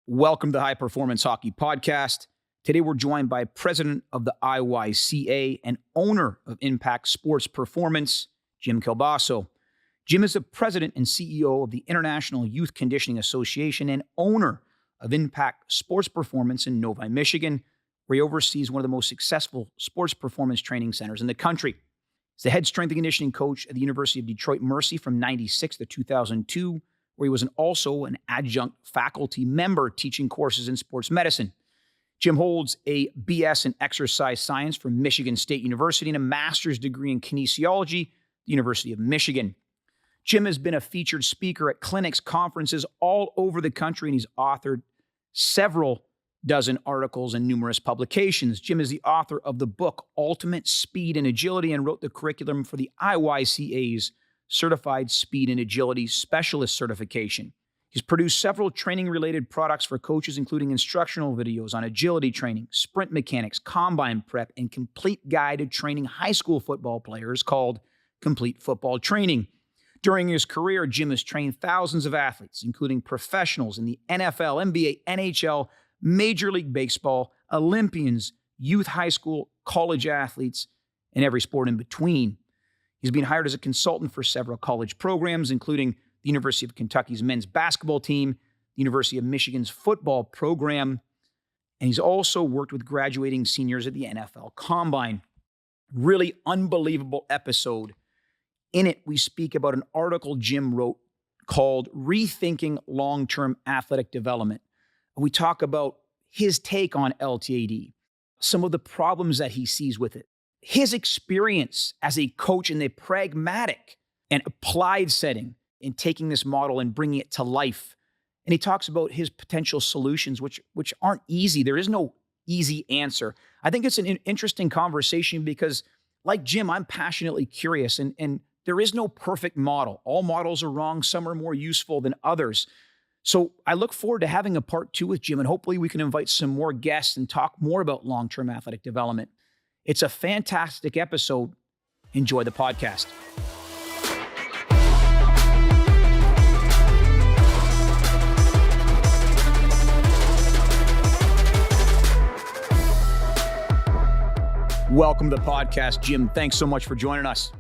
Welcome to High Performance Hockey Podcast. Today we're joined by President of the IYCA and owner of Impact Sports Performance, Jim Kielbaso. Jim is the president and CEO of the International Youth Conditioning Association and owner of Impact Sports Performance in Novi, Michigan, where he oversees one of the most successful sports performance training centers in the country. He's the head strength and conditioning coach at the University of Detroit Mercy from 1996 to 2002, where he was also an adjunct faculty member teaching courses in sports medicine. Jim holds a BS in exercise science from Michigan State University and a master's degree in kinesiology at the University of Michigan. Jim has been a featured speaker at clinics, conferences all over the country, and he's authored several dozen articles and numerous publications. Jim is the author of the book Ultimate Speed and Agility and wrote the curriculum for the IYCA's Certified Speed and Agility Specialist Certification. He's produced several training-related products for coaches, including instructional videos on agility training, sprint mechanics, combine prep, and complete guide to training high school football players called Complete Football Training. During his career, Jim has trained thousands of athletes, including professionals in the NFL, NBA, NHL, Major League Baseball, Olympians, youth high school, college athletes, and every sport in between. He's been hired as a consultant for several college programs, including the University of Kentucky's men's basketball team, the University of Michigan's football program, and he's also worked with graduating seniors at the NFL Combine. Really unbelievable episode. In it, we speak about an article Jim wrote called Rethinking Long-Term Athletic Development. We talk about his take on LTAD, some of the problems that he sees with it, his experience as a coach in the pragmatic and applied setting in taking this model and bringing it to life. And he talks about his potential solutions, which aren't easy. There is no easy answer. I think it's an interesting conversation because, like Jim, I'm passionately curious, and there is no perfect model. All models are wrong. Some are more useful than others. So I look forward to having a part 2 with Jim, and hopefully we can invite some more guests and talk more about long-term athletic development. It's a fantastic episode. Enjoy the podcast. Welcome to the podcast, Jim. Thanks so much for joining us.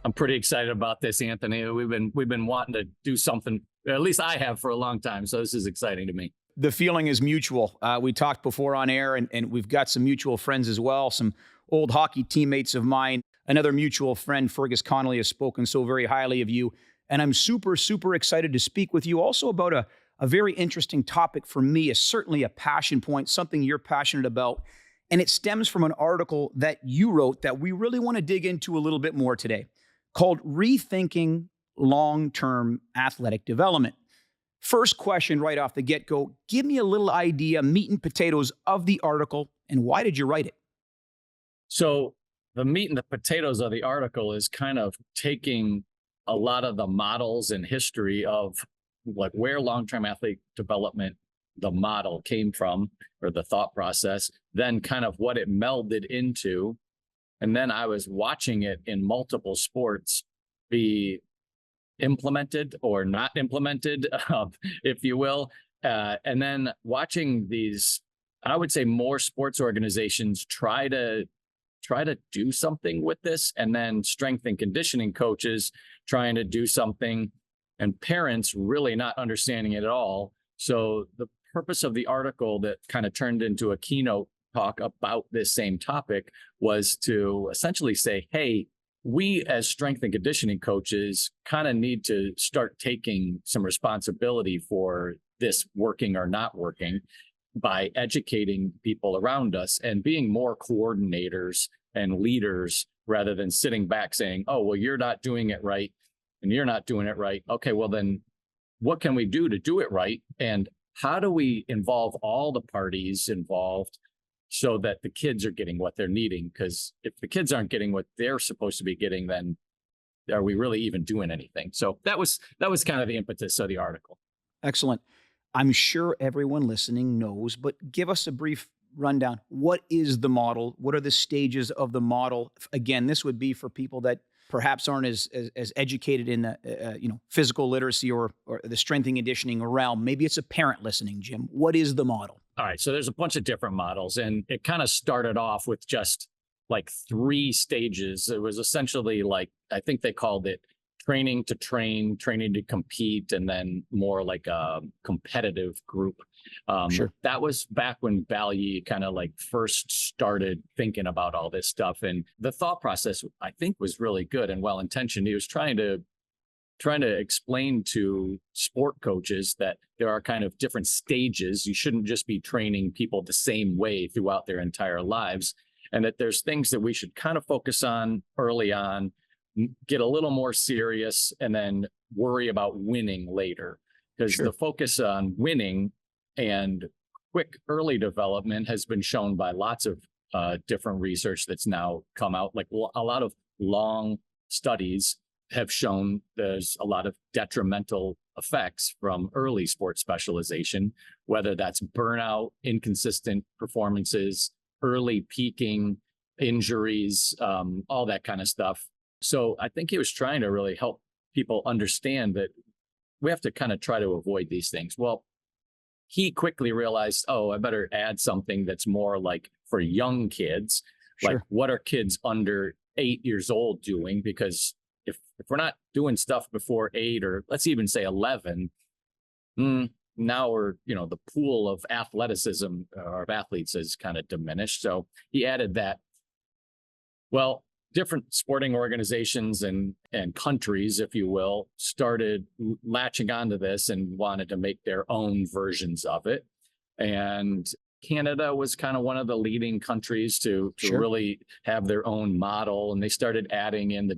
I'm pretty excited about this, Anthony. We've been wanting to do something, at least I have, for a long time. So this is exciting to me. The feeling is mutual. We talked before on air, and we've got some mutual friends as well, some old hockey teammates of mine. Another mutual friend, Fergus Connolly, has spoken so very highly of you. And I'm super, super excited to speak with you also about a very interesting topic for me, is certainly a passion point, something you're passionate about. And it stems from an article that you wrote that we really want to dig into a little bit more today, called Rethinking Long-Term Athletic Development. First question right off the get-go, give me a little idea, meat and potatoes of the article, and why did you write it? So the meat and the potatoes of the article is kind of taking a lot of the models and history of like where long-term athletic development, the model came from, or the thought process, then kind of what it melded into. And then I was watching it in multiple sports be implemented or not implemented, if you will. And then watching these, I would say, more sports organizations try to do something with this, and then strength and conditioning coaches trying to do something, and parents really not understanding it at all. So the purpose of the article that kind of turned into a keynote talk about this same topic was to essentially say, hey, we as strength and conditioning coaches kind of need to start taking some responsibility for this working or not working by educating people around us and being more coordinators and leaders rather than sitting back saying, oh, well, you're not doing it right and you're not doing it right. Okay, well, then what can we do to do it right? And how do we involve all the parties involved so that the kids are getting what they're needing? Because if the kids aren't getting what they're supposed to be getting, then are we really even doing anything? So that was kind of the impetus of the article. Excellent. I'm sure everyone listening knows, but give us a brief rundown. What is the model? What are the stages of the model? Again, this would be for people that perhaps aren't as educated in the physical literacy or the strength and conditioning realm. Maybe it's a parent listening, Jim. What is the model? All right. So there's a bunch of different models, and it kind of started off with just like 3 stages. It was essentially like, I think they called it training to train, training to compete, and then more like a competitive group. Sure. That was back when Balyi kind of like first started thinking about all this stuff. And the thought process, I think, was really good and well-intentioned. He was trying to explain to sport coaches that there are kind of different stages. You shouldn't just be training people the same way throughout their entire lives, and that there's things that we should kind of focus on early on, get a little more serious, and then worry about winning later. Because Sure. the focus on winning and quick early development has been shown by lots of different research that's now come out. Like a lot of long studies have shown there's a lot of detrimental effects from early sports specialization, whether that's burnout, inconsistent performances, early peaking, injuries, all that kind of stuff. So I think he was trying to really help people understand that we have to kind of try to avoid these things. Well, he quickly realized, oh, I better add something that's more like for young kids. Sure. Like, what are kids under 8 years old doing? Because if we're not doing stuff before 8, or let's even say 11, now we're, the pool of athleticism or of athletes is kind of diminished. So he added that. Well, different sporting organizations and countries, if you will, started latching onto this and wanted to make their own versions of it. And Canada was kind of one of the leading countries to Sure. really have their own model. And they started adding in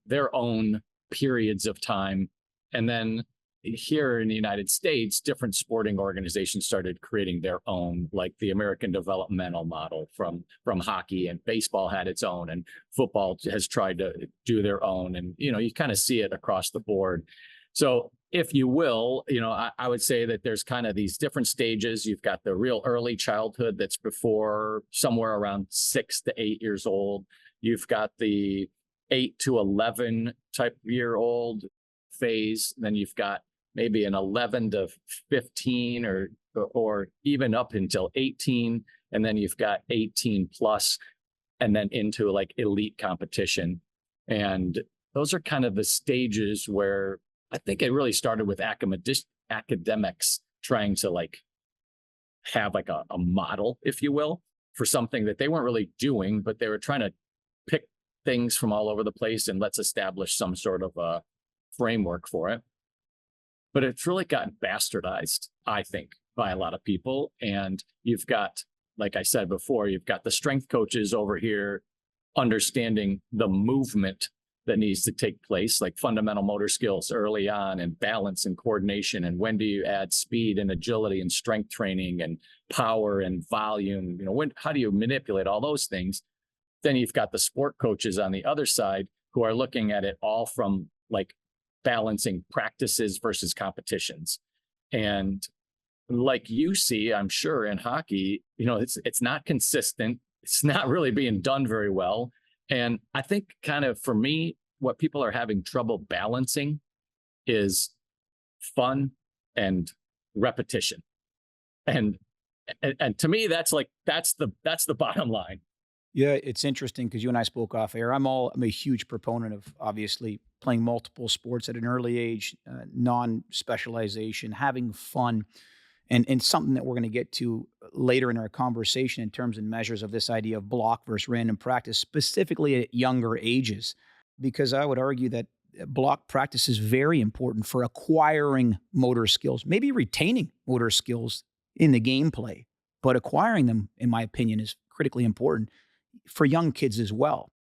their own periods of time. And then here in the United States, different sporting organizations started creating their own, like the American developmental model from hockey, and baseball had its own, and football has tried to do their own. And, you kind of see it across the board. So if you will, I would say that there's kind of these different stages. You've got the real early childhood that's before somewhere around 6 to 8 years old. You've got the 8 to 11 type year old phase. Then you've got maybe an 11 to 15 or even up until 18. And then you've got 18 plus, and then into like elite competition. And those are kind of the stages where I think it really started with academics trying to like have like a model, if you will, for something that they weren't really doing, but they were trying to pick things from all over the place and let's establish some sort of a framework for it. But it's really gotten bastardized, I think, by a lot of people. And you've got, like I said before, you've got the strength coaches over here understanding the movement that needs to take place, like fundamental motor skills early on, and balance and coordination. And when do you add speed and agility and strength training and power and volume? How do you manipulate all those things? Then you've got the sport coaches on the other side who are looking at it all from like balancing practices versus competitions. And like you see, I'm sure in hockey, it's not consistent. It's not really being done very well. And I think kind of for me, what people are having trouble balancing is fun and repetition. And to me, that's the bottom line. Yeah, it's interesting because you and I spoke off air. I'm a huge proponent of obviously playing multiple sports at an early age, non-specialization, having fun, and something that we're going to get to later in our conversation in terms and measures of this idea of block versus random practice, specifically at younger ages, because I would argue that block practice is very important for acquiring motor skills, maybe retaining motor skills in the gameplay, but acquiring them, in my opinion, is critically important for young kids as well.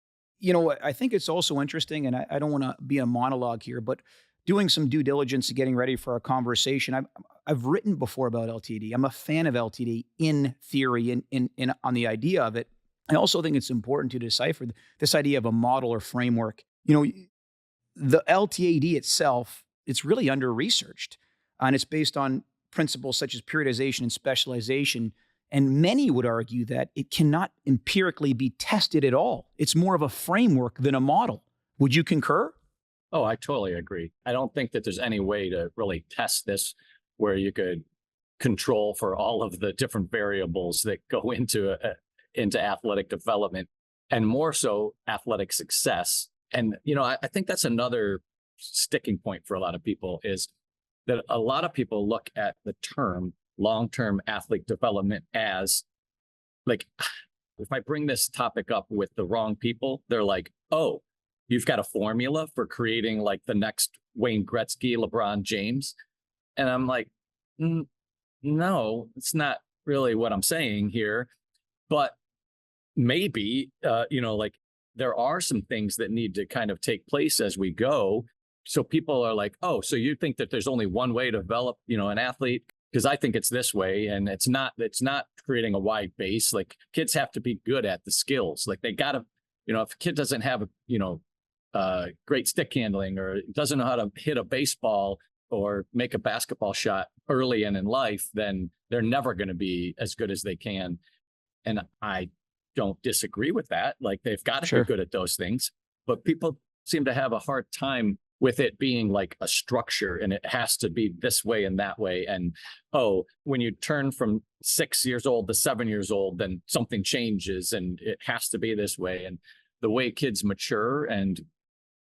I think it's also interesting, and I don't want to be a monologue here, but doing some due diligence and getting ready for our conversation, I've written before about LTD. I'm a fan of LTD in theory and on the idea of it. I also think it's important to decipher this idea of a model or framework. The LTAD itself, it's really under-researched, and it's based on principles such as periodization and specialization. And many would argue that it cannot empirically be tested at all. It's more of a framework than a model. Would you concur? Oh, I totally agree. I don't think that there's any way to really test this where you could control for all of the different variables that go into athletic development, and more so athletic success. And I think that's another sticking point for a lot of people, is that a lot of people look at the term long-term athlete development as like, if I bring this topic up with the wrong people, they're like, oh, you've got a formula for creating like the next Wayne Gretzky, LeBron James. And I'm like, no, it's not really what I'm saying here. But maybe, like there are some things that need to kind of take place as we go. So people are like, oh, so you think that there's only one way to develop, an athlete? Because I think it's this way, and it's not creating a wide base. Like kids have to be good at the skills. Like they gotta, if a kid doesn't have great stick handling, or doesn't know how to hit a baseball or make a basketball shot early in life, then they're never going to be as good as they can. And I don't disagree with that. Like they've got to be good at those things, but people seem to have a hard time with it being like a structure, and it has to be this way and that way. And when you turn from 6 years old to 7 years old, then something changes and it has to be this way. And the way kids mature and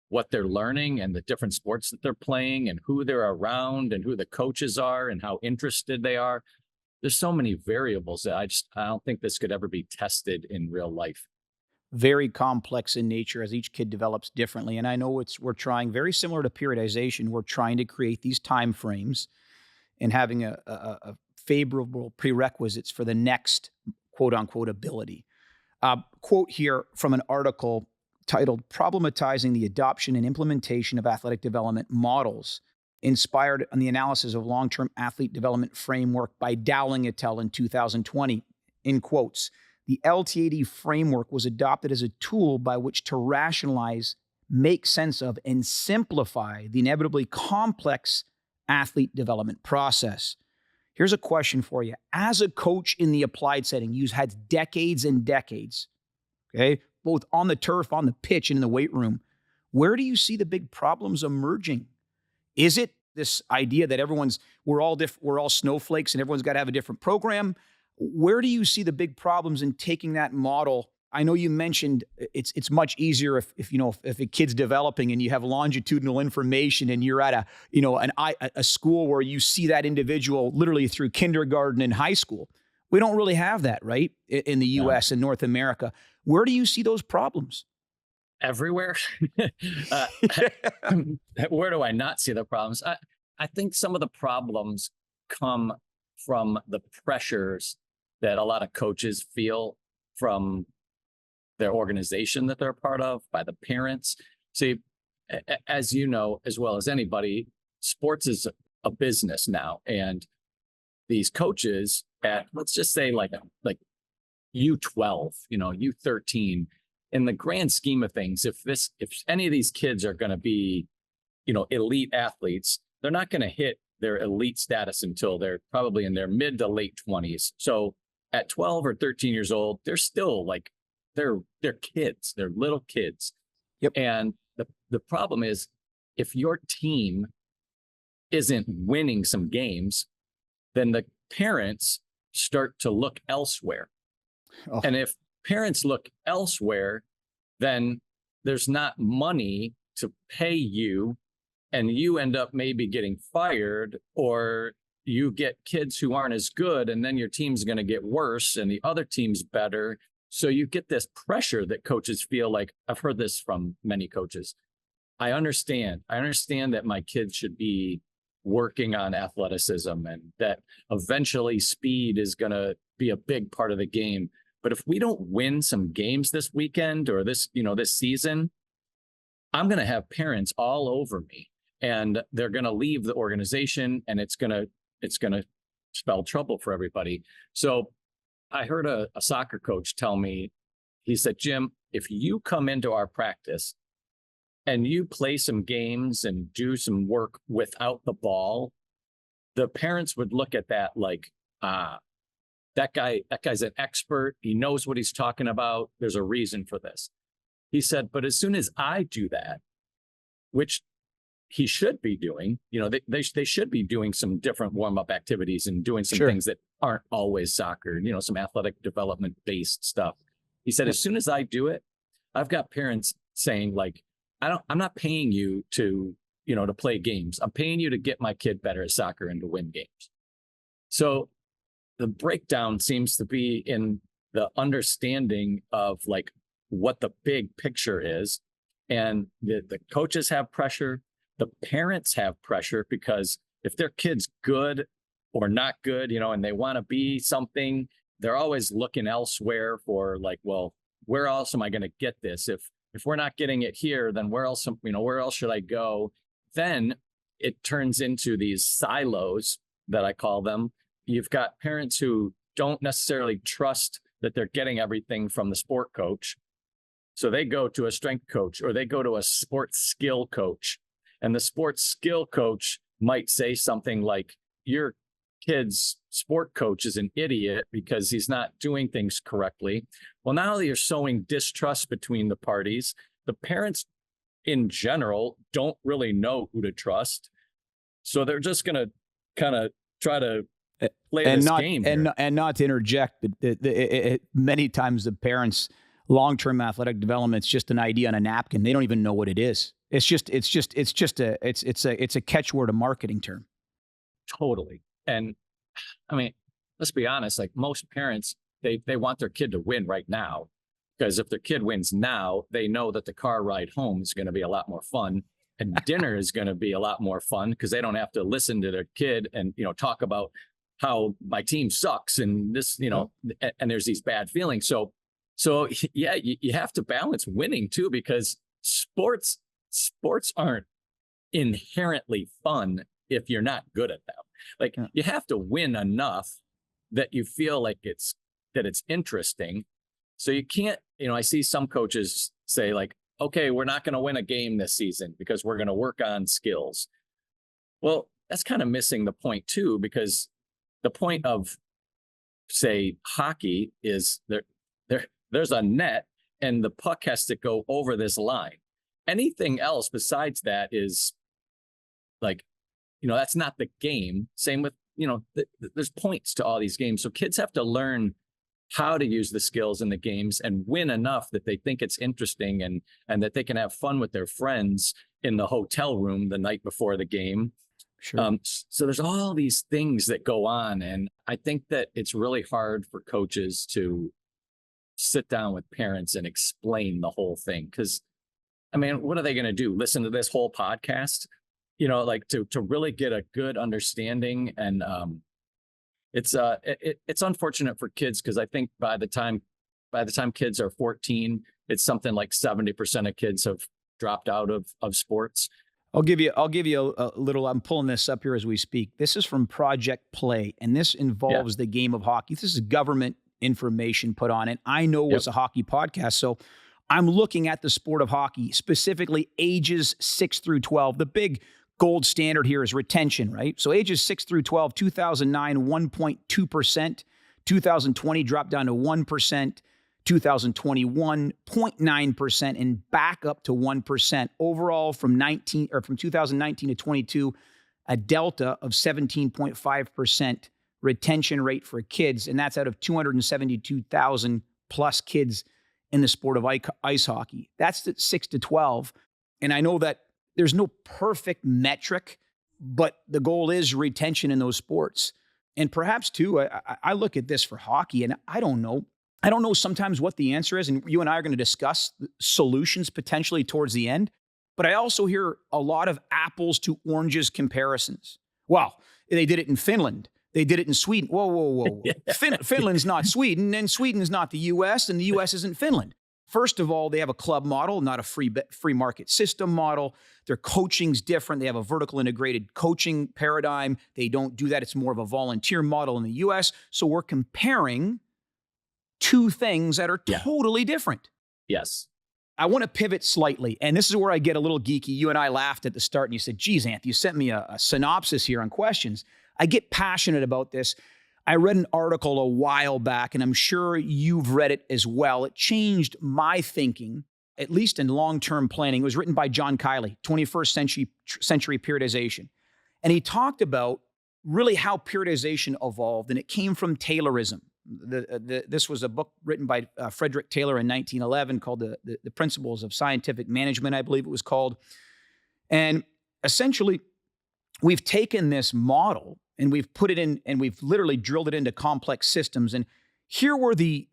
what they're learning and the different sports that they're playing and who they're around and who the coaches are and how interested they are. There's so many variables that I don't think this could ever be tested in real life. Very complex in nature as each kid develops differently. And I know we're trying, very similar to periodization, we're trying to create these time frames and having a favorable prerequisites for the next quote unquote ability. Quote here from an article titled "Problematizing the Adoption and Implementation of Athletic Development Models," inspired on the analysis of long-term athlete development framework by Dowling et al. In 2020. In quotes, the LTAD framework was adopted as a tool by which to rationalize, make sense of, and simplify the inevitably complex athlete development process. Here's a question for you. As a coach in the applied setting, you've had decades and decades, okay, both on the turf, on the pitch, and in the weight room. Where do you see the big problems emerging? Is it this idea that we're all snowflakes and everyone's got to have a different program? Where do you see the big problems in taking that model? I know you mentioned it's much easier if a kid's developing and you have longitudinal information and you're at a school where you see that individual literally through kindergarten and high school. We don't really have that, right? In the U.S. and North America. Where do you see those problems? Everywhere. Where do I not see the problems? I think some of the problems come from the pressures that a lot of coaches feel from their organization that they're a part of, by the parents. See, as you know, as well as anybody, sports is a business now. And these coaches at, let's just say like U12, U13, in the grand scheme of things, if any of these kids are going to be, elite athletes, they're not going to hit their elite status until they're probably in their mid to late 20s. So at 12 or 13 years old, they're still like, they're kids, they're little kids. Yep. And the problem is, if your team isn't winning some games, then the parents start to look elsewhere. Oh. And if parents look elsewhere, then there's not money to pay you, and you end up maybe getting fired, or you get kids who aren't as good, and then your team's going to get worse and the other team's better. So you get this pressure that coaches feel like. I've heard this from many coaches. I understand that my kids should be working on athleticism and that eventually speed is going to be a big part of the game. But if we don't win some games this weekend or this season, I'm going to have parents all over me, and they're going to leave the organization, and it's going to spell trouble for everybody. So I heard a soccer coach tell me, he said, Jim, if you come into our practice and you play some games and do some work without the ball, the parents would look at that like, that guy's an expert. He knows what he's talking about. There's a reason for this. he said, but as soon as I do that, which he should be doing, they should be doing some different warm-up activities and doing some things that aren't always soccer, some athletic development based stuff. He said, as soon as I do it, I've got parents saying like, I'm not paying you to play games. I'm paying you to get my kid better at soccer and to win games. So the breakdown seems to be in the understanding of like what the big picture is. And the coaches have pressure. The parents have pressure because if their kid's good or not good, and they want to be something, they're always looking elsewhere for like, well, where else am I going to get this? If we're not getting it here, then where else should I go? Then it turns into these silos that I call them. You've got parents who don't necessarily trust that they're getting everything from the sport coach. So they go to a strength coach or they go to a sports skill coach. And the sports skill coach might say something like, your kid's sport coach is an idiot because he's not doing things correctly. Well, now you're sowing distrust between the parties. The parents in general don't really know who to trust. So they're just going to kind of try to play this game here. And not to interject, but many times the parents' long-term athletic development is just an idea on a napkin. They don't even know what it is. It's a catchword, a marketing term. Totally. And I mean, let's be honest, like most parents, they want their kid to win right now, because if their kid wins now, they know that the car ride home is going to be a lot more fun and dinner is going to be a lot more fun because they don't have to listen to their kid and, talk about how my team sucks and this, and there's these bad feelings. So yeah, you have to balance winning too, because sports aren't inherently fun if you're not good at them. Like you have to win enough that you feel like it's interesting. So you can't, I see some coaches say like, okay, we're not going to win a game this season because we're going to work on skills. Well, that's kind of missing the point too, because the point of, say, hockey is there's a net and the puck has to go over this line. Anything else besides that is like, that's not the game. Same with, there's points to all these games. So kids have to learn how to use the skills in the games and win enough that they think it's interesting and that they can have fun with their friends in the hotel room the night before the game. Sure. So there's all these things that go on. And I think that it's really hard for coaches to sit down with parents and explain the whole thing. Because, I mean, what are they going to do? Listen to this whole podcast? Like to really get a good understanding. And it's unfortunate for kids because I think by the time kids are 14, it's something like 70% of kids have dropped out of sports. I'll give you a little, I'm pulling this up here as we speak. This is from Project Play, and this involves the game of hockey. This is government information put on it. I know it's a hockey podcast, so I'm looking at the sport of hockey, specifically ages 6 through 12. The big gold standard here is retention, right? So ages 6 through 12, 2009, 1.2%. 2020 dropped down to 1%. 2021, 0.9%, and back up to 1%. Overall, from 2019 to 22, a delta of 17.5% retention rate for kids, and that's out of 272,000 plus kids in the sport of ice hockey. That's at 6 to 12. And I know that there's no perfect metric, but the goal is retention in those sports. And perhaps, too, I look at this for hockey, and I don't know sometimes what the answer is, and you and I are going to discuss solutions potentially towards the end. But I also hear a lot of apples to oranges comparisons. Well, they did it in Finland. They did it in Sweden. Whoa. Finland's not Sweden, and Sweden's not the U.S., and the U.S. isn't Finland. First of all, they have a club model, not a free market system model. Their coaching's different. They have a vertical integrated coaching paradigm. They don't do that. It's more of a volunteer model in the U.S. So we're comparing two things that are totally different. Yes. I want to pivot slightly, and this is where I get a little geeky. You and I laughed at the start, and you said, geez, Anthony, you sent me a synopsis here on questions. I get passionate about this. I read an article a while back, and I'm sure you've read it as well. It changed my thinking at least in long-term planning. It was written by John Kiley, 21st century periodization. And he talked about really how periodization evolved, and it came from Taylorism. This was a book written by Frederick Taylor in 1911 called the Principles of Scientific Management, I believe it was called. And essentially, we've taken this model and we've put it in, and we've literally drilled it into complex systems. And here were the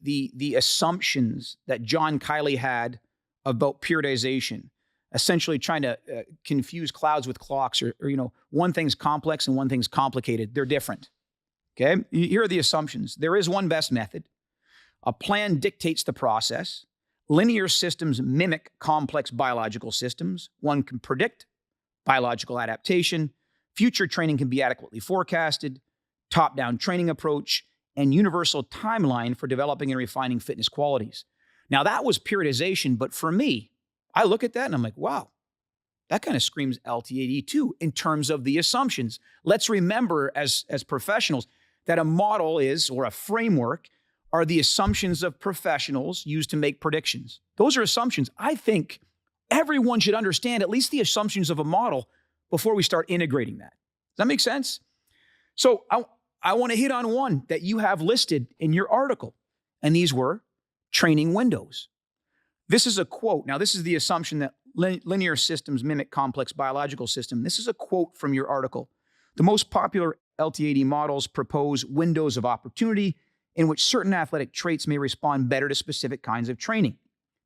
assumptions that John Kiley had about periodization, essentially trying to confuse clouds with clocks, or one thing's complex and one thing's complicated. They're different. Okay, here are the assumptions. There is one best method. A plan dictates the process. Linear systems mimic complex biological systems. One can predict biological adaptation. Future training can be adequately forecasted. Top-down training approach, and universal timeline for developing and refining fitness qualities. Now, that was periodization, but for me, I look at that and I'm like, wow, that kind of screams LTAD too in terms of the assumptions. Let's remember as professionals that a model is, or a framework, are the assumptions of professionals used to make predictions. Those are assumptions. I think everyone should understand at least the assumptions of a model before we start integrating that. Does that make sense? So I want to hit on one that you have listed in your article, and these were training windows. This is a quote. Now, this is the assumption that linear systems mimic complex biological systems. This is a quote from your article. The most popular LTAD models propose windows of opportunity in which certain athletic traits may respond better to specific kinds of training.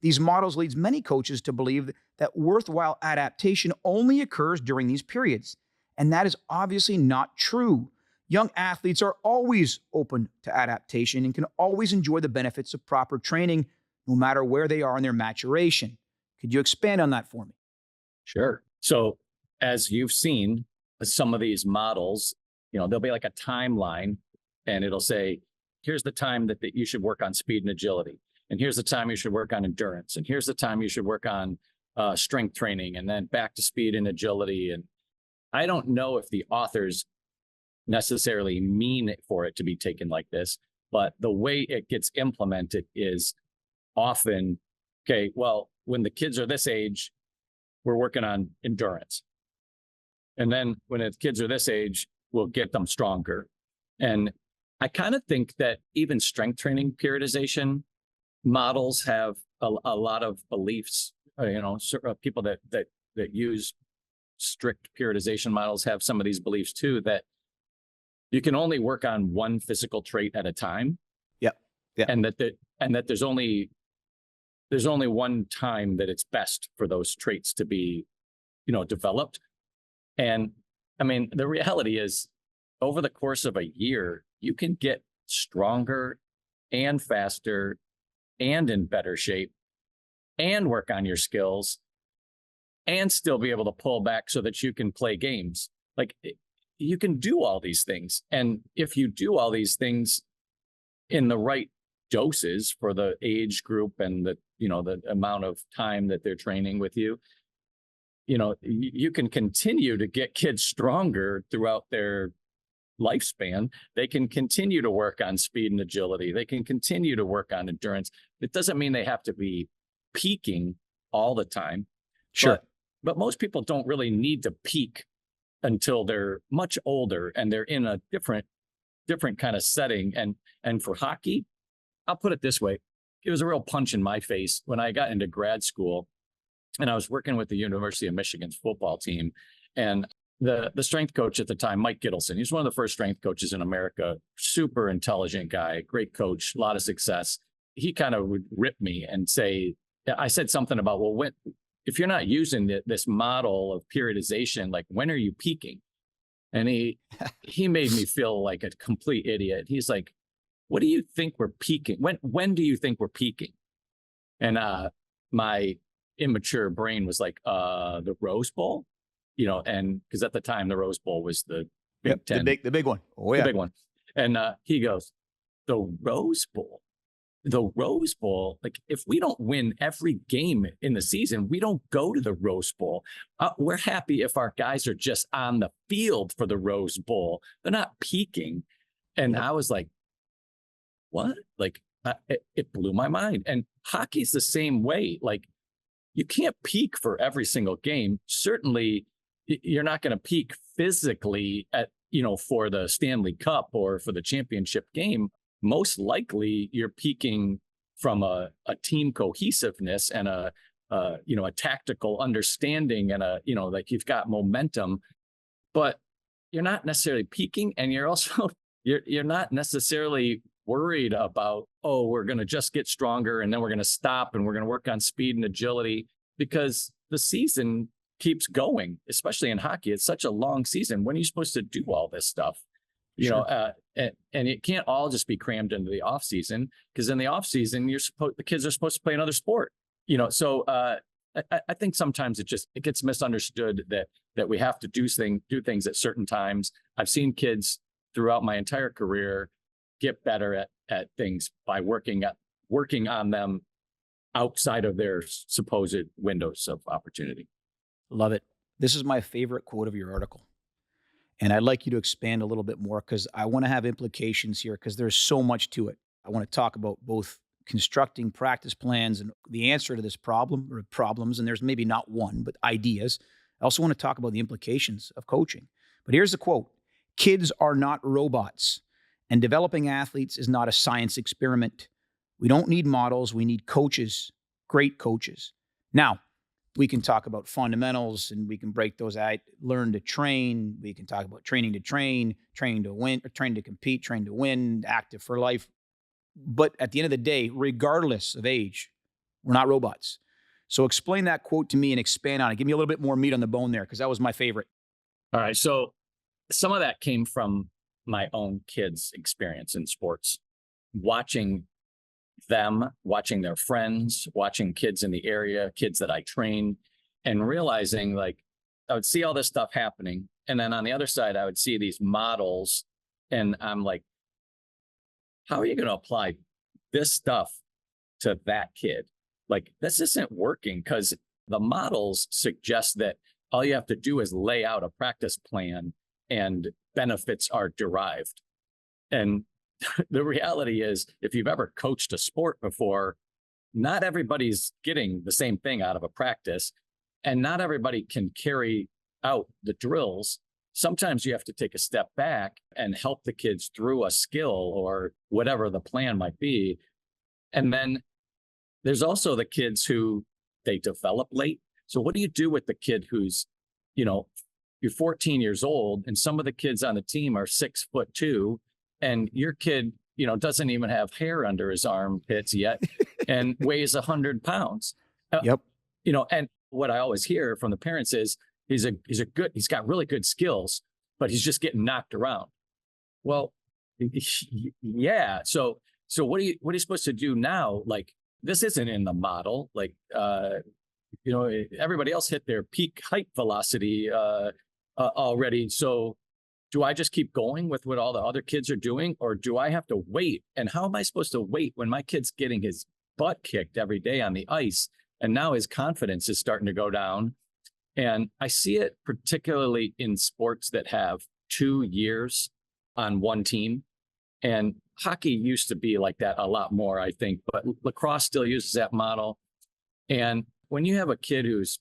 These models leads many coaches to believe that worthwhile adaptation only occurs during these periods, and that is obviously not true. Young athletes are always open to adaptation and can always enjoy the benefits of proper training, no matter where they are in their maturation. Could you expand on that for me? Sure. So as you've seen, some of these models, there'll be like a timeline, and it'll say, here's the time that you should work on speed and agility. And here's the time you should work on endurance. And here's the time you should work on strength training, and then back to speed and agility. And I don't know if the authors necessarily mean it for it to be taken like this, but the way it gets implemented is often, okay, well, when the kids are this age, we're working on endurance. And then when the kids are this age, we'll get them stronger. And I kind of think that even strength training periodization models have a lot of beliefs. People that use strict periodization models have some of these beliefs too, that you can only work on one physical trait at a time. Yeah. And that there's only one time that it's best for those traits to be, developed. And I mean, the reality is, over the course of a year, you can get stronger and faster and in better shape and work on your skills and still be able to pull back so that you can play games. Like, you can do all these things. And if you do all these things in the right doses for the age group and the amount of time that they're training with you, you can continue to get kids stronger throughout their lifespan. They can continue to work on speed and agility. They can continue to work on endurance. It doesn't mean they have to be peaking all the time. Sure. But most people don't really need to peak until they're much older and they're in a different kind of setting. And for hockey, I'll put it this way. It was a real punch in my face when I got into grad school and I was working with the University of Michigan's football team. And the strength coach at the time, Mike Gittleson, he's one of the first strength coaches in America, super intelligent guy, great coach, a lot of success. He kind of would rip me and say, I said something about, well, if you're not using this model of periodization, like, when are you peaking? And he made me feel like a complete idiot. He's like, what do you think we're peaking? When do you think we're peaking? And my immature brain was like, the Rose Bowl, and because at the time the Rose Bowl was the Big Ten, the big one. Oh yeah, the big one. And he goes, the Rose Bowl. The Rose Bowl, like, if we don't win every game in the season, we don't go to the Rose Bowl. We're happy if our guys are just on the field for the Rose Bowl. They're not peaking. And I was like, what? Like, it blew my mind. And hockey's the same way. Like, you can't peak for every single game. Certainly, you're not going to peak physically at, for the Stanley Cup or for the championship game. Most likely you're peaking from a team cohesiveness and a tactical understanding and like you've got momentum, but you're not necessarily peaking, and you're also you're not necessarily worried about, oh, we're going to just get stronger and then we're going to stop and we're going to work on speed and agility, because the season keeps going, especially in hockey. It's such a long season. When are you supposed to do all this stuff? And it can't all just be crammed into the off season, because in the off season, the kids are supposed to play another sport. So I think sometimes it gets misunderstood that we have to do things at certain times. I've seen kids throughout my entire career get better at things by working on them outside of their supposed windows of opportunity. Love it. This is my favorite quote of your article. And I'd like you to expand a little bit more, because I want to have implications here, because there's so much to it. I want to talk about both constructing practice plans and the answer to this problem or problems. And there's maybe not one, but ideas. I also want to talk about the implications of coaching. But here's the quote: "Kids are not robots, and developing athletes is not a science experiment. We don't need models. We need coaches, great coaches." Now, we can talk about fundamentals and we can break those out. Learn to train. We can talk about training to train, training to win, or train to compete, train to win, active for life. But at the end of the day, regardless of age, we're not robots. So explain that quote to me and expand on it. Give me a little bit more meat on the bone there, because that was my favorite. All right. So some of that came from my own kids' experience in sports, watching them, watching their friends, watching kids in the area, kids that I train, and realizing, like, I would see all this stuff happening. And then on the other side, I would see these models, and I'm like, how are you going to apply this stuff to that kid? Like, this isn't working, because the models suggest that all you have to do is lay out a practice plan and benefits are derived. And the reality is, if you've ever coached a sport before, not everybody's getting the same thing out of a practice, and not everybody can carry out the drills. Sometimes you have to take a step back and help the kids through a skill or whatever the plan might be. And then there's also the kids who they develop late. So what do you do with the kid who's, you're 14 years old, and some of the kids on the team are 6'2", and your kid, doesn't even have hair under his armpits yet and weighs 100 pounds. Yep. And what I always hear from the parents is he's got really good skills, but he's just getting knocked around. Well, yeah. So what are you supposed to do now? Like, this isn't in the model. Like, everybody else hit their peak height velocity already. So do I just keep going with what all the other kids are doing, or do I have to wait? And how am I supposed to wait when my kid's getting his butt kicked every day on the ice, and now his confidence is starting to go down? And I see it particularly in sports that have 2 years on one team. And hockey used to be like that a lot more, I think, but lacrosse still uses that model. And when you have a kid who's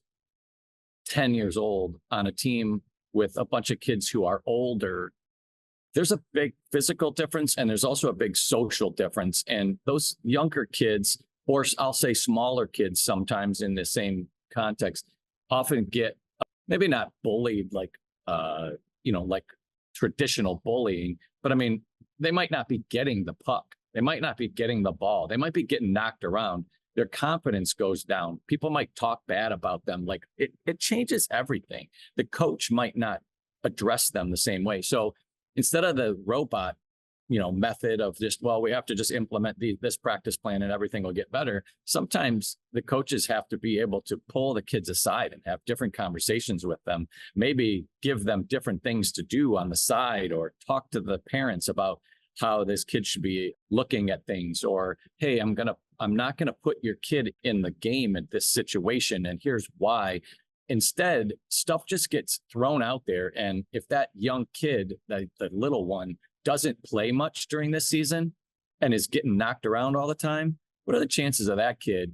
10 years old on a team with a bunch of kids who are older, there's a big physical difference, and there's also a big social difference. And those younger kids, or I'll say smaller kids sometimes in the same context, often get maybe not bullied like traditional bullying, but I mean, they might not be getting the puck. They might not be getting the ball. They might be getting knocked around. Their confidence goes down. People might talk bad about them. Like, it changes everything. The coach might not address them the same way. So instead of the robot, method of just, well, we have to just implement this practice plan and everything will get better. Sometimes the coaches have to be able to pull the kids aside and have different conversations with them, maybe give them different things to do on the side, or talk to the parents about how this kid should be looking at things, or, hey, I'm not going to put your kid in the game at this situation, and here's why. Instead, stuff just gets thrown out there. And if that young kid, the little one, doesn't play much during this season and is getting knocked around all the time, what are the chances of that kid,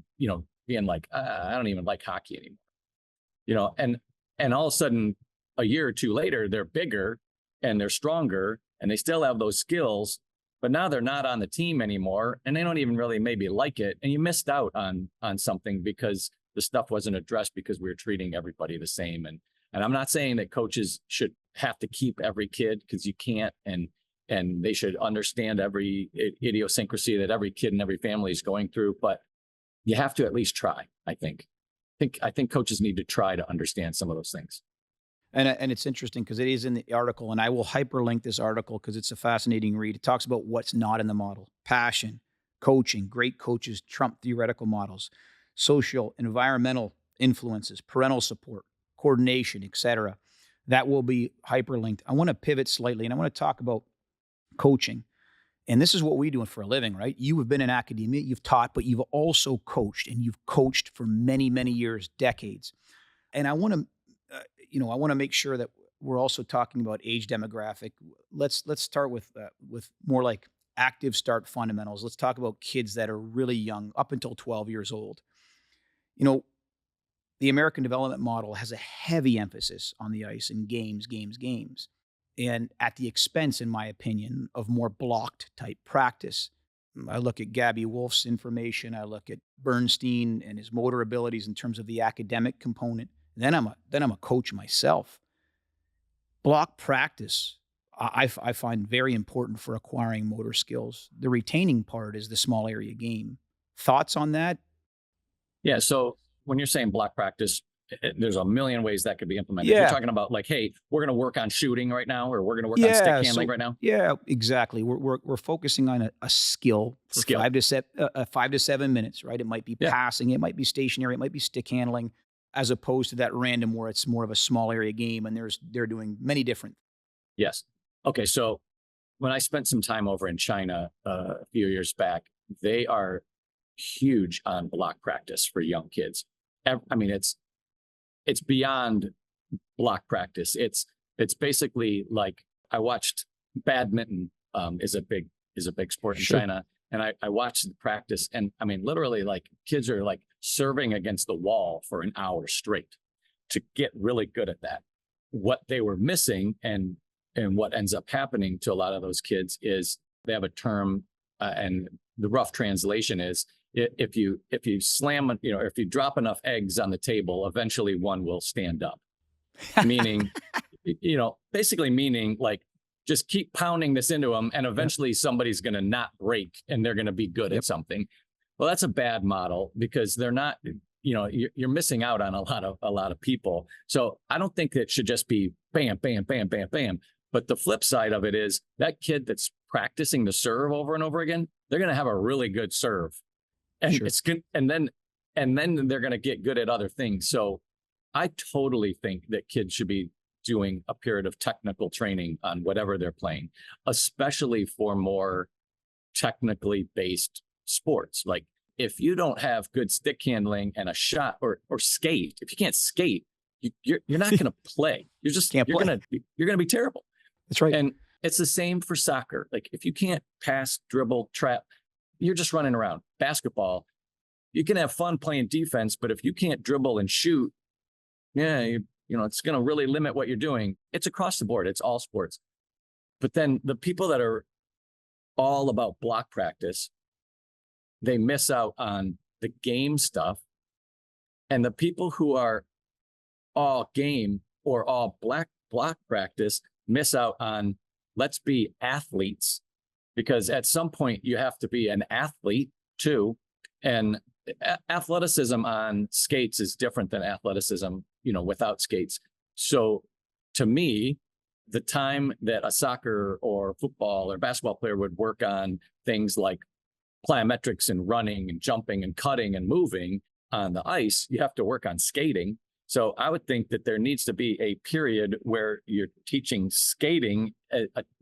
being like, I don't even like hockey anymore, and all of a sudden a year or two later, they're bigger and they're stronger and they still have those skills, but now they're not on the team anymore and they don't even really maybe like it. And you missed out on something because the stuff wasn't addressed because we were treating everybody the same. And I'm not saying that coaches should have to keep every kid, because you can't, and they should understand every idiosyncrasy that every kid and every family is going through, but you have to at least try. I think coaches need to try to understand some of those things. And it's interesting because it is in the article, and I will hyperlink this article because it's a fascinating read. It talks about what's not in the model: passion, coaching, great coaches trump theoretical models, social, environmental influences, parental support, coordination, etc. That will be hyperlinked. I want to pivot slightly, and I want to talk about coaching. And this is what we do for a living, right? You have been in academia, you've taught, but you've also coached, and you've coached for many, many years, decades. And I want to I want to make sure that we're also talking about age demographic. Let's start with more like active start fundamentals. Let's talk about kids that are really young, up until 12 years old. The American development model has a heavy emphasis on the ice and games, and at the expense, in my opinion, of more blocked type practice. I look at Gabby Wolf's information. I look at Bernstein and his motor abilities in terms of the academic component. Then I'm a coach myself. Block practice, I find very important for acquiring motor skills. The retaining part is the small area game. Thoughts on that? Yeah. So when you're saying block practice, there's a million ways that could be implemented. Yeah. You're talking about like, hey, we're going to work on shooting right now, or we're going to work on stick handling right now. Yeah, exactly. We're focusing on a skill for 5 to 7 minutes, right? It might be passing, it might be stationary, it might be stick handling, as opposed to that random where it's more of a small area game and they're doing many different. Yes. Okay. So when I spent some time over in China a few years back, they are huge on block practice for young kids. I mean, it's beyond block practice. It's basically like, I watched badminton is a big sport in China. And I watched the practice, and I mean, literally, like, kids are like serving against the wall for an hour straight to get really good at that. What they were missing, and what ends up happening to a lot of those kids, is they have a term, and the rough translation is, if you slam, if you drop enough eggs on the table, eventually one will stand up. Meaning, basically meaning like, just keep pounding this into them, and eventually somebody's going to not break and they're going to be good at something. Well, that's a bad model, because they're not, you're missing out on a lot of people. So I don't think that should just be bam, bam, bam, bam, bam. But the flip side of it is, that kid that's practicing the serve over and over again, they're going to have a really good serve, and it's good. And then they're going to get good at other things. So I totally think that kids should be doing a period of technical training on whatever they're playing, especially for more technically based sports. Like, if you don't have good stick handling and a shot, or skate, if you can't skate, you're not going to play. You're going to be terrible. That's right. And it's the same for soccer. Like, if you can't pass, dribble, trap, you're just running around. Basketball, you can have fun playing defense, but if you can't dribble and shoot, it's going to really limit what you're doing. It's across the board. It's all sports. But then the people that are all about block practice, they miss out on the game stuff. And the people who are all game or all block practice miss out on, let's be athletes, because at some point you have to be an athlete too. And athleticism on skates is different than athleticism, without skates. So to me, the time that a soccer or football or basketball player would work on things like plyometrics and running and jumping and cutting and moving on the ice, you have to work on skating. So I would think that there needs to be a period where you're teaching skating,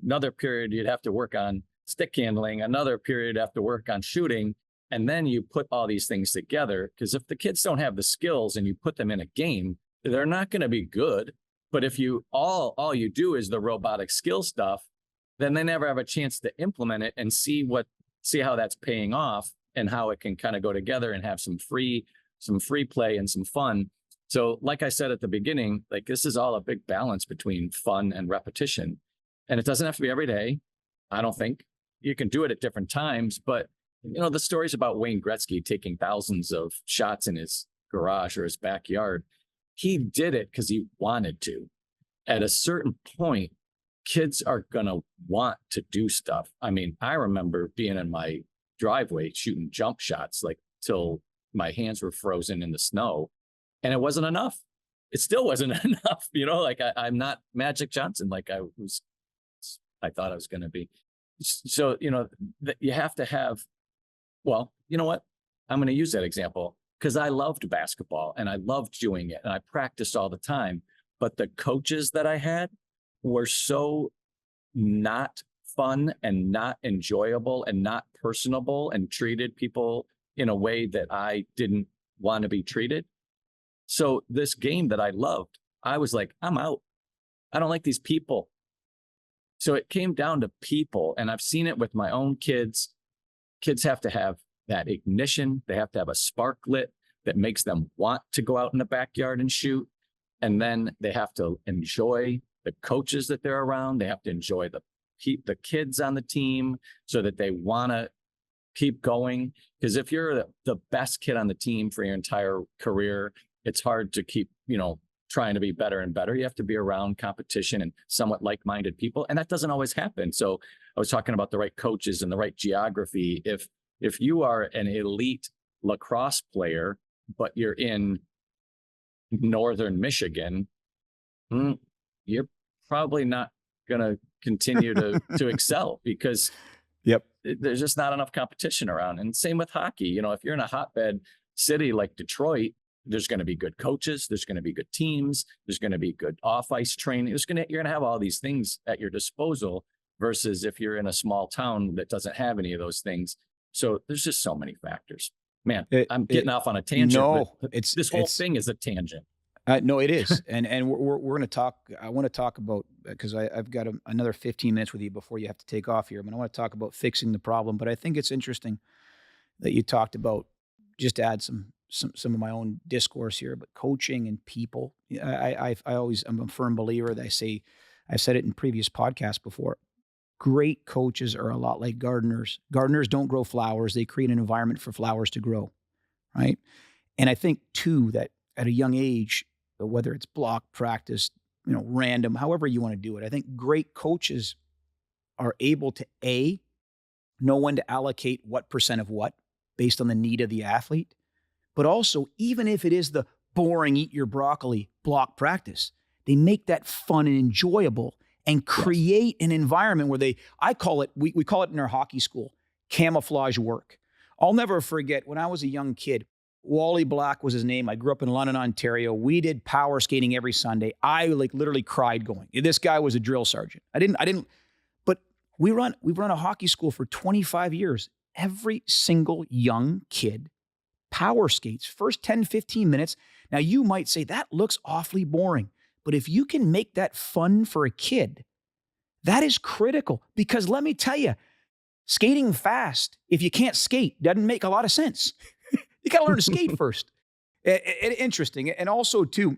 another period you'd have to work on stick handling, another period you'd have to work on shooting. And then you put all these things together, because if the kids don't have the skills and you put them in a game, they're not going to be good. But if you all you do is the robotic skill stuff, then they never have a chance to implement it and see how that's paying off, and how it can kind of go together and have some free some free play and some fun. So like I said at the beginning, like this is all a big balance between fun and repetition. And it doesn't have to be every day. I don't think. You can do it at different times, but the stories about Wayne Gretzky taking thousands of shots in his garage or his backyard, he did it because he wanted to. At a certain point, kids are going to want to do stuff. I mean, I remember being in my driveway shooting jump shots like till my hands were frozen in the snow, and it wasn't enough. It still wasn't enough. Like I'm not Magic Johnson like I thought I was going to be. So, you have to have, well, you know what? I'm going to use that example because I loved basketball and I loved doing it and I practiced all the time. But the coaches that I had were so not fun and not enjoyable and not personable and treated people in a way that I didn't want to be treated. So this game that I loved, I was like, I'm out. I don't like these people. So it came down to people, and I've seen it with my own kids. Kids have to have that ignition. They have to have a spark lit that makes them want to go out in the backyard and shoot. And then they have to enjoy the coaches that they're around. They have to enjoy the kids on the team so that they want to keep going. Because if you're the best kid on the team for your entire career, it's hard to keep, trying to be better and better. You have to be around competition and somewhat like-minded people. And that doesn't always happen. So I was talking about the right coaches and the right geography. If you are an elite lacrosse player, but you're in Northern Michigan, you're probably not going to continue to excel because there's just not enough competition around. And same with hockey. If you're in a hotbed city like Detroit, there's going to be good coaches. There's going to be good teams. There's going to be good off-ice training. You're going to have all these things at your disposal versus if you're in a small town that doesn't have any of those things. So there's just so many factors. Man, I'm getting off on a tangent. No, this whole thing is a tangent. No, it is. And we're going to talk. I want to talk about, because I've got another 15 minutes with you before you have to take off here. But I want to talk about fixing the problem. But I think it's interesting that you talked about, just to add some of my own discourse here, but coaching and people. I'm a firm believer that I've said it in previous podcasts before. Great coaches are a lot like gardeners. Gardeners don't grow flowers. They create an environment for flowers to grow, right? And I think too, that at a young age, whether it's block practice, random, however you want to do it, I think great coaches are able to know when to allocate what percent of what based on the need of the athlete. But also, even if it is the boring eat your broccoli block practice, they make that fun and enjoyable and create an environment where I call it, we call it in our hockey school, camouflage work. I'll never forget when I was a young kid, Wally Black was his name. I grew up in London, Ontario. We did power skating every Sunday. I literally cried going. This guy was a drill sergeant. But we've run a hockey school for 25 years. Every single young kid power skates first 10, 15 minutes. Now you might say that looks awfully boring, but if you can make that fun for a kid, that is critical, because let me tell you, skating fast, if you can't skate, doesn't make a lot of sense. You got to learn to skate first. Interesting. And also too,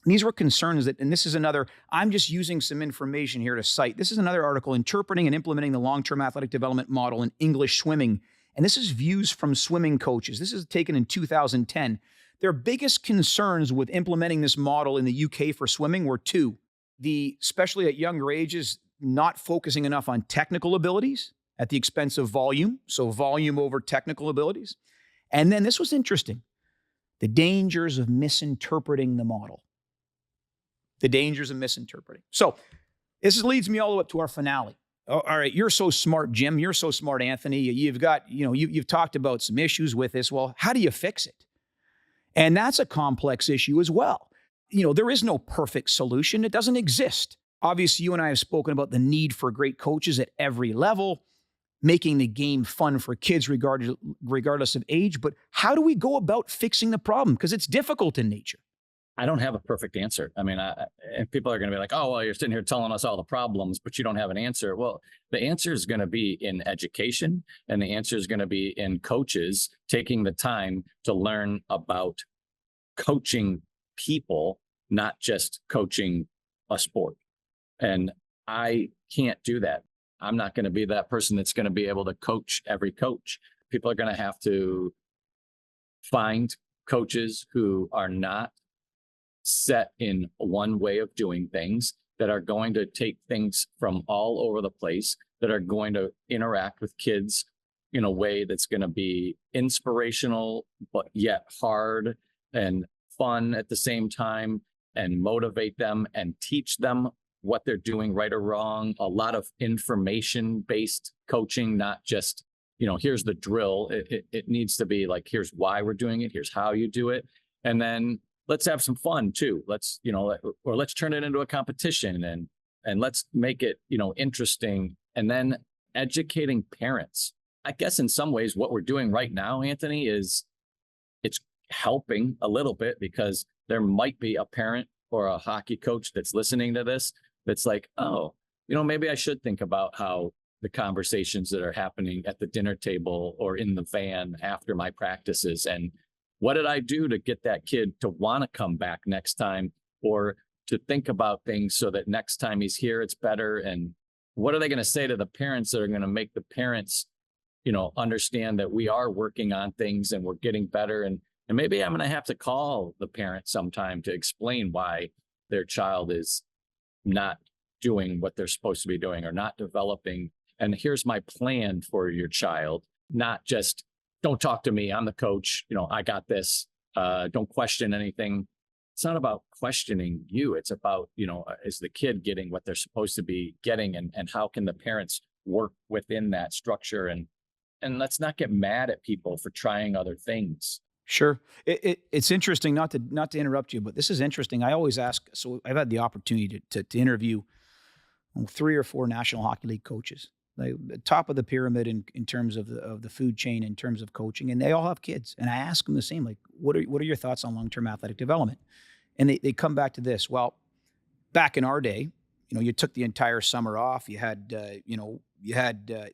these were concerns and this is another, I'm just using some information here to cite. This is another article, Interpreting and Implementing the Long-Term Athletic Development Model in English Swimming. And this is views from swimming coaches. This is taken in 2010. Their biggest concerns with implementing this model in the UK for swimming were two. Especially at younger ages, not focusing enough on technical abilities at the expense of volume. So volume over technical abilities. And then this was interesting. The dangers of misinterpreting the model. The dangers of misinterpreting. So this leads me all the way up to our finale. All right, you're so smart, Jim. You're so smart, Anthony. You've got, you've talked about some issues with this. Well, how do you fix it? And that's a complex issue as well. There is no perfect solution. It doesn't exist. Obviously, you and I have spoken about the need for great coaches at every level, making the game fun for kids regardless of age. But how do we go about fixing the problem? Because it's difficult in nature. I don't have a perfect answer. I mean, and people are going to be like, oh, well, you're sitting here telling us all the problems, but you don't have an answer. Well, the answer is going to be in education, and the answer is going to be in coaches taking the time to learn about coaching people, not just coaching a sport. And I can't do that. I'm not going to be that person that's going to be able to coach every coach. People are going to have to find coaches who are not set in one way of doing things, that are going to take things from all over the place, that are going to interact with kids in a way that's going to be inspirational, but yet hard and fun at the same time, and motivate them and teach them what they're doing right or wrong. A lot of information based coaching, not just, here's the drill. It needs to be like, here's why we're doing it. Here's how you do it. And then let's have some fun too. Let's turn it into a competition, and let's make it, interesting. And then educating parents. I guess in some ways what we're doing right now, Anthony, is it's helping a little bit, because there might be a parent or a hockey coach that's listening to this that's like, oh, maybe I should think about how the conversations that are happening at the dinner table or in the van after my practices, and what did I do to get that kid to want to come back next time, or to think about things so that next time he's here, it's better? And what are they going to say to the parents that are going to make the parents, understand that we are working on things and we're getting better? And maybe I'm going to have to call the parent sometime to explain why their child is not doing what they're supposed to be doing, or not developing. And here's my plan for your child, not just, don't talk to me, I'm the coach, I got this. Don't question anything. It's not about questioning you. It's about, is the kid getting what they're supposed to be getting, and how can the parents work within that structure? And let's not get mad at people for trying other things. Sure. It's interesting, not to interrupt you, but this is interesting. I always ask, so I've had the opportunity to interview 3 or 4 National Hockey League coaches, like the top of the pyramid in terms of the food chain, in terms of coaching, and they all have kids. And I ask them the same, like, what are your thoughts on long-term athletic development? And they come back to this. Well, back in our day, you took the entire summer off. You had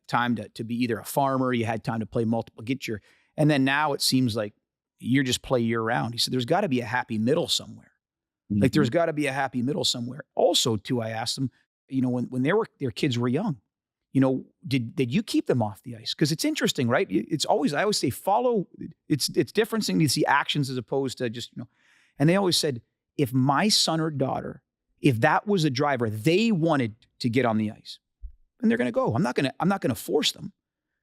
time to be either a farmer, you had time to play multiple, and then now it seems like you just play year round. He said, there's got to be a happy middle somewhere. Mm-hmm. Like, there's got to be a happy middle somewhere. Also, too, I asked them, when their kids were young, did you keep them off the ice? Because it's interesting, right? I always say, follow. It's different thing to see actions as opposed to just, and they always said, if my son or daughter, if that was a driver, they wanted to get on the ice, then they're going to go. I'm not going to force them.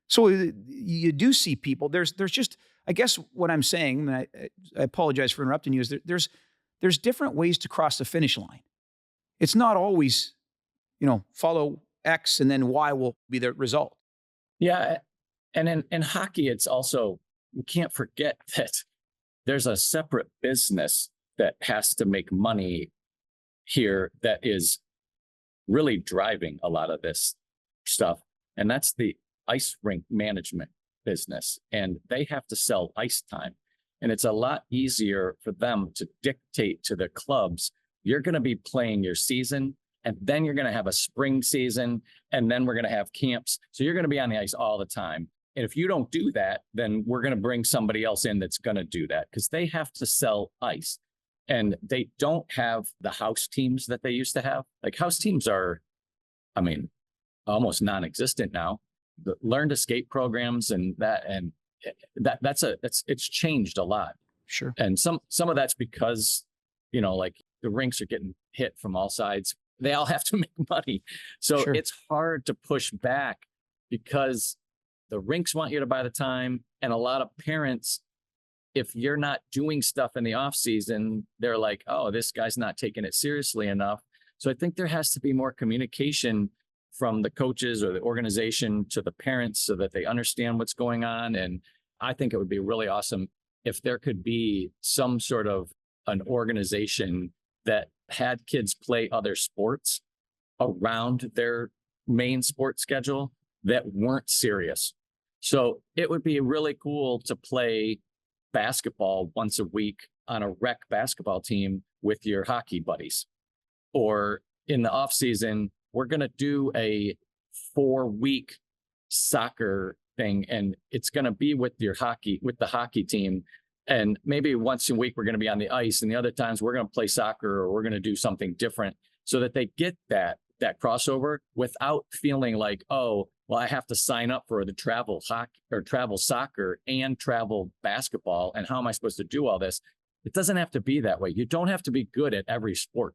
So you do see people. There's just, I guess what I'm saying, and I apologize for interrupting you, is there's different ways to cross the finish line. It's not always, follow X and then Y will be the result. Yeah. And in hockey, it's also, we can't forget that there's a separate business that has to make money here that is really driving a lot of this stuff. And that's the ice rink management business. And they have to sell ice time. And it's a lot easier for them to dictate to the clubs, you're going to be playing your season, and then you're going to have a spring season, and then we're going to have camps. So you're going to be on the ice all the time. And if you don't do that, then we're going to bring somebody else in that's going to do that, because they have to sell ice. And they don't have the house teams that they used to have. Like, house teams are, almost non-existent now. The learn to skate programs it's changed a lot. Sure. And some of that's because, like, the rinks are getting hit from all sides. They all have to make money. So Sure. It's hard to push back, because the rinks want you to buy the time. And a lot of parents, if you're not doing stuff in the off season, they're like, oh, this guy's not taking it seriously enough. So I think there has to be more communication from the coaches or the organization to the parents, so that they understand what's going on. And I think it would be really awesome if there could be some sort of an organization that had kids play other sports around their main sports schedule that weren't serious. So it would be really cool to play basketball once a week on a rec basketball team with your hockey buddies. Or in the off season, we're going to do a 4-week soccer thing, and it's going to be with the hockey team. And maybe once a week we're going to be on the ice, and the other times we're going to play soccer or we're going to do something different, so that they get that crossover without feeling like, oh, well, I have to sign up for the travel hockey or travel soccer and travel basketball. And how am I supposed to do all this? It doesn't have to be that way. You don't have to be good at every sport,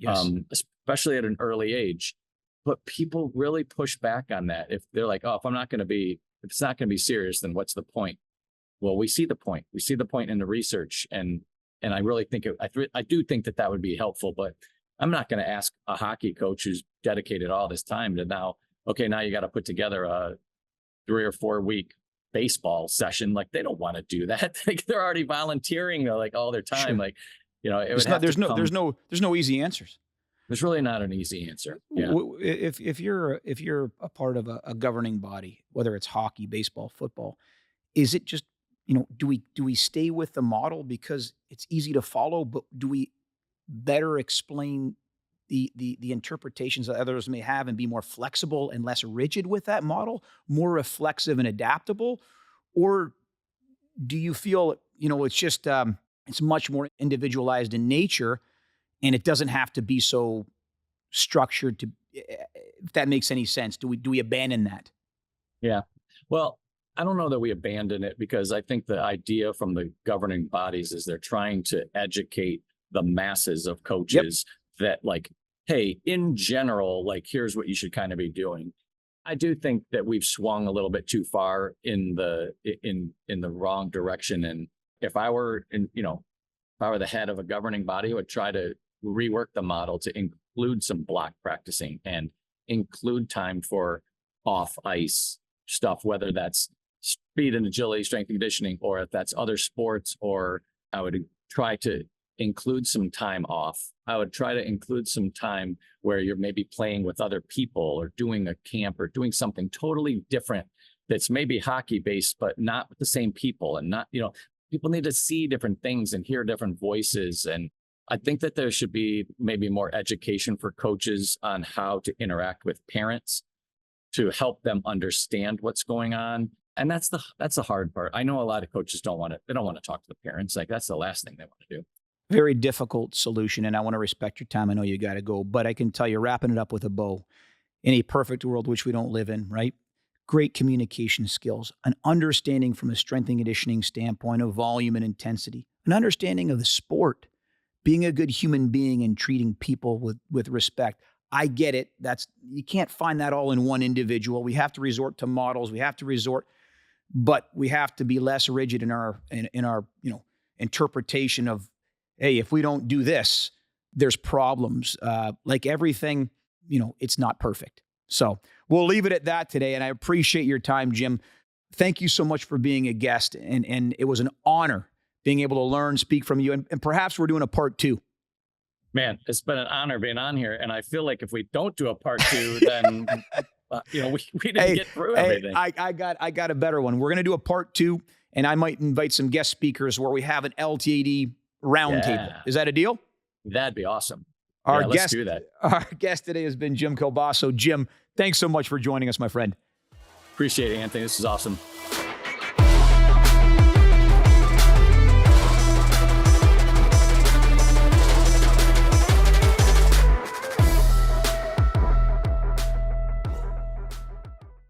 Yes. Especially at an early age. But people really push back on that. If they're like, oh, if it's not going to be serious, then what's the point? Well, we see the point. We see the point in the research, and I really think I do think that would be helpful. But I'm not going to ask a hockey coach who's dedicated all this time to now you got to put together a 3 or 4 week baseball session. Like, they don't want to do that. Like, they're already volunteering like all their time. Sure. Like, there's no easy answers. There's really not an easy answer. Yeah. If you're a part of a governing body, whether it's hockey, baseball, football, is it just, do we stay with the model because it's easy to follow, but do we better explain the interpretations that others may have and be more flexible and less rigid with that model, more reflexive and adaptable? Or do you feel, it's just, it's much more individualized in nature, and it doesn't have to be so structured if that makes any sense? Do we abandon that? Yeah. Well, I don't know that we abandon it, because I think the idea from the governing bodies is they're trying to educate the masses of coaches that, like, hey, in general, like, here's what you should kind of be doing. I do think that we've swung a little bit too far in the wrong direction. And if I were the head of a governing body, I would try to rework the model to include some block practicing and include time for off ice stuff, whether that's speed and agility, strength and conditioning, or if that's other sports. Or I would try to include some time off. I would try to include some time where you're maybe playing with other people or doing a camp or doing something totally different that's maybe hockey based, but not with the same people, and not, people need to see different things and hear different voices. And I think that there should be maybe more education for coaches on how to interact with parents to help them understand what's going on. And that's the hard part. I know a lot of coaches they don't want to talk to the parents. Like, that's the last thing they want to do. Very difficult solution, and I want to respect your time. I know you got to go, but I can tell you, wrapping it up with a bow, in a perfect world, which we don't live in, right? Great communication skills, an understanding from a strength and conditioning standpoint of volume and intensity, an understanding of the sport, being a good human being and treating people with respect. I get it. You can't find that all in one individual. We have to resort to models. But we have to be less rigid in our interpretation of, hey, if we don't do this, there's problems. Like everything, it's not perfect. So we'll leave it at that today. And I appreciate your time, Jim. Thank you so much for being a guest. And it was an honor being able to learn, speak from you. And perhaps we're doing a part 2. Man, it's been an honor being on here. And I feel like if we don't do a part 2, then we didn't get through everything. I got a better one. We're going to do a part 2, and I might invite some guest speakers where we have an LTAD roundtable. Is that a deal? That'd be awesome. Let's do that. Our guest today has been Jim Kielbaso. Jim, thanks so much for joining us, my friend. Appreciate it, Anthony. This is awesome.